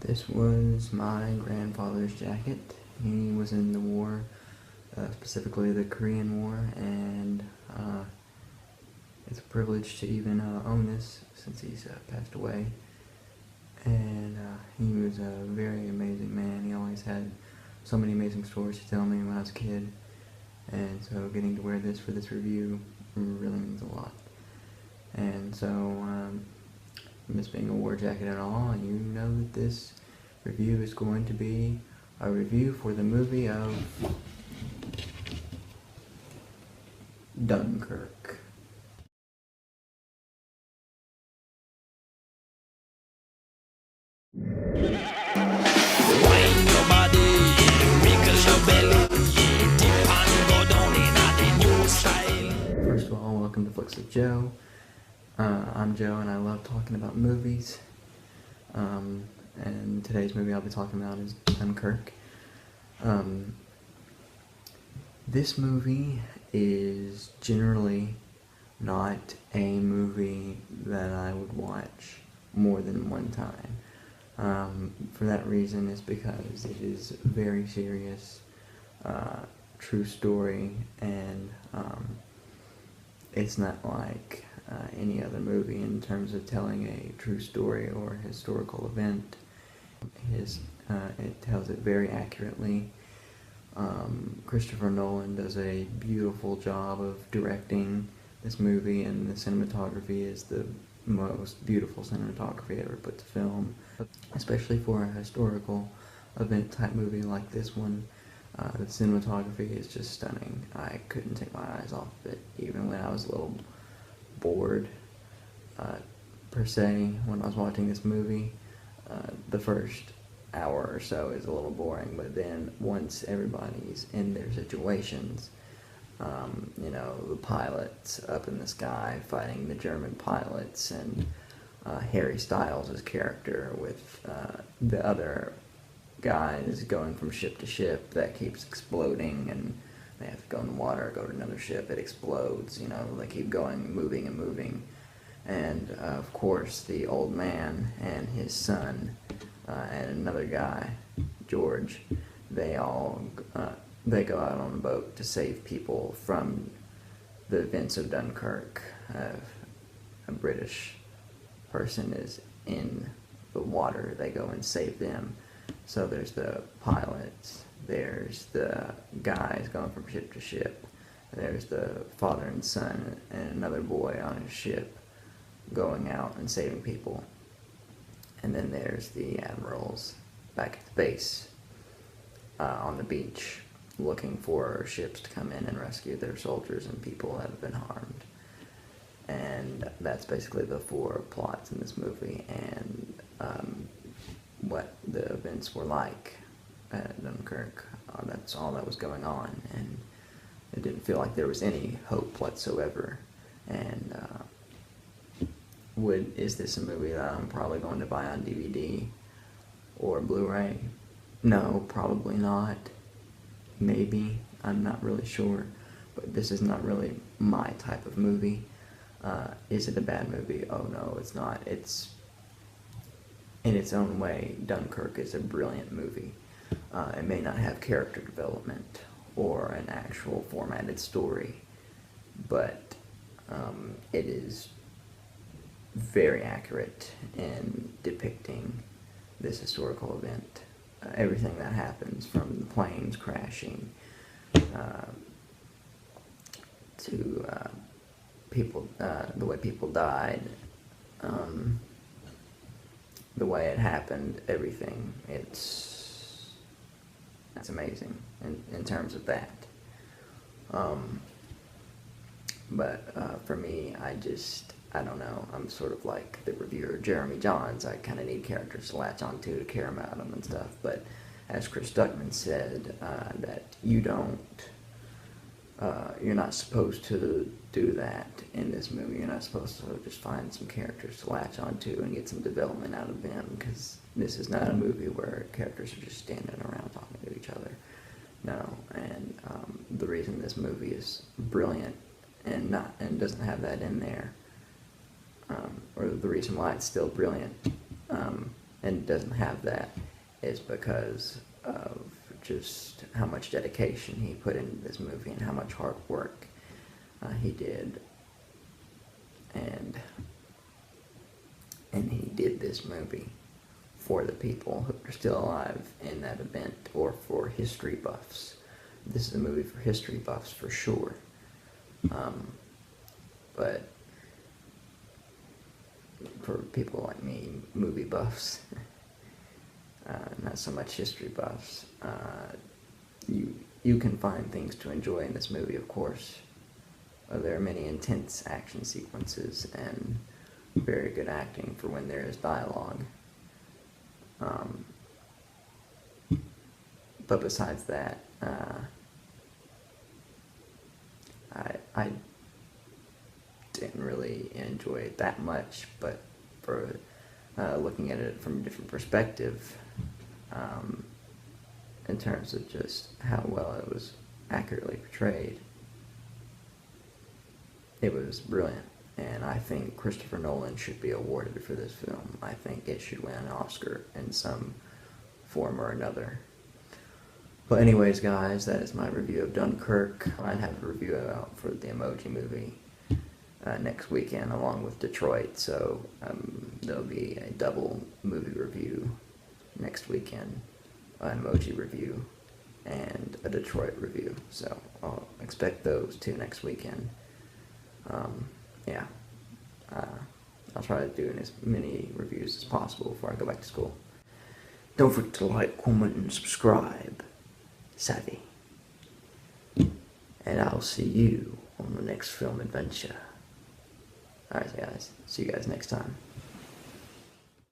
This was my grandfather's jacket. He was in the war, specifically the Korean War, and it's a privilege to even own this since he's passed away. And he was a very amazing man. He always had so many amazing stories to tell me when I was a kid, and so getting to wear this for this review really means a lot. And so, this being a war jacket and all, you know that this review is going to be a review for the movie of Dunkirk. First of all, welcome to Flicks with Joe. I'm Joe and I love talking about movies. And today's movie I'll be talking about is Dunkirk. This movie is generally not a movie that I would watch more than one time. For that reason is because it is very serious, true story, and it's not like any other movie in terms of telling a true story or historical event. It tells it very accurately. Christopher Nolan does a beautiful job of directing this movie, and the cinematography is the most beautiful cinematography ever put to film, especially for a historical event type movie like this one. The cinematography is just stunning. I couldn't take my eyes off of it, even when I was a little bored, per se, when I was watching this movie. The first hour or so is a little boring, but then once everybody's in their situations, the pilots up in the sky fighting the German pilots, and Harry Styles' character with the other guys going from ship to ship that keeps exploding, and they have to go in the water, go to another ship, it explodes, they keep going, moving and moving. And of course the old man and his son and another guy, George, they go out on a boat to save people from the events of Dunkirk. A British person is in the water, they go and save them. So there's the pilots, there's the guys going from ship to ship, there's the father and son and another boy on his ship going out and saving people. And then there's the admirals back at the base on the beach looking for ships to come in and rescue their soldiers and people that have been harmed. And that's basically the four plots in this movie, and what the events were like at Dunkirk. That's all that was going on, and it didn't feel like there was any hope whatsoever. And is this a movie that I'm probably going to buy on DVD or Blu-ray? No, probably not. Maybe. I'm not really sure. But this is not really my type of movie. Is it a bad movie? Oh no, it's not. It's, in its own way, Dunkirk is a brilliant movie. It may not have character development or an actual formatted story, but it is very accurate in depicting this historical event. Everything that happens, from the planes crashing to people, the way people died, the way it happened, everything. It's amazing in terms of that. But for me, I don't know, I'm sort of like the reviewer Jeremy Johns. I kind of need characters to latch onto to care about them and stuff. But as Chris Duckman said, that you're not supposed to do that in this movie. You're not supposed to just find some characters to latch onto and get some development out of them, because this is not a movie where characters are just standing around talking to each other. No, and the reason this movie is brilliant and doesn't have that in there, or the reason why it's still brilliant, and and doesn't have that is because of just how much dedication he put into this movie and how much hard work he did. And he did this movie for the people who are still alive in that event, or for history buffs. This is a movie for history buffs for sure. But for people like me, movie buffs, not so much history buffs, you can find things to enjoy in this movie, of course. There are many intense action sequences and very good acting for when there is dialogue. But besides that, I didn't really enjoy it that much, but for looking at it from a different perspective, in terms of just how well it was accurately portrayed, it was brilliant. And I think Christopher Nolan should be awarded for this film. I think it should win an Oscar in some form or another. But anyways, guys, that is my review of Dunkirk. I have a review out for the Emoji Movie next weekend, along with Detroit. So there'll be a double movie review next weekend, an Emoji review, and a Detroit review. So I'll expect those two next weekend. Yeah, I'll try to do as many reviews as possible before I go back to school. Don't forget to like, comment, and subscribe. Savvy. And I'll see you on the next film adventure. Alright guys, see you guys next time.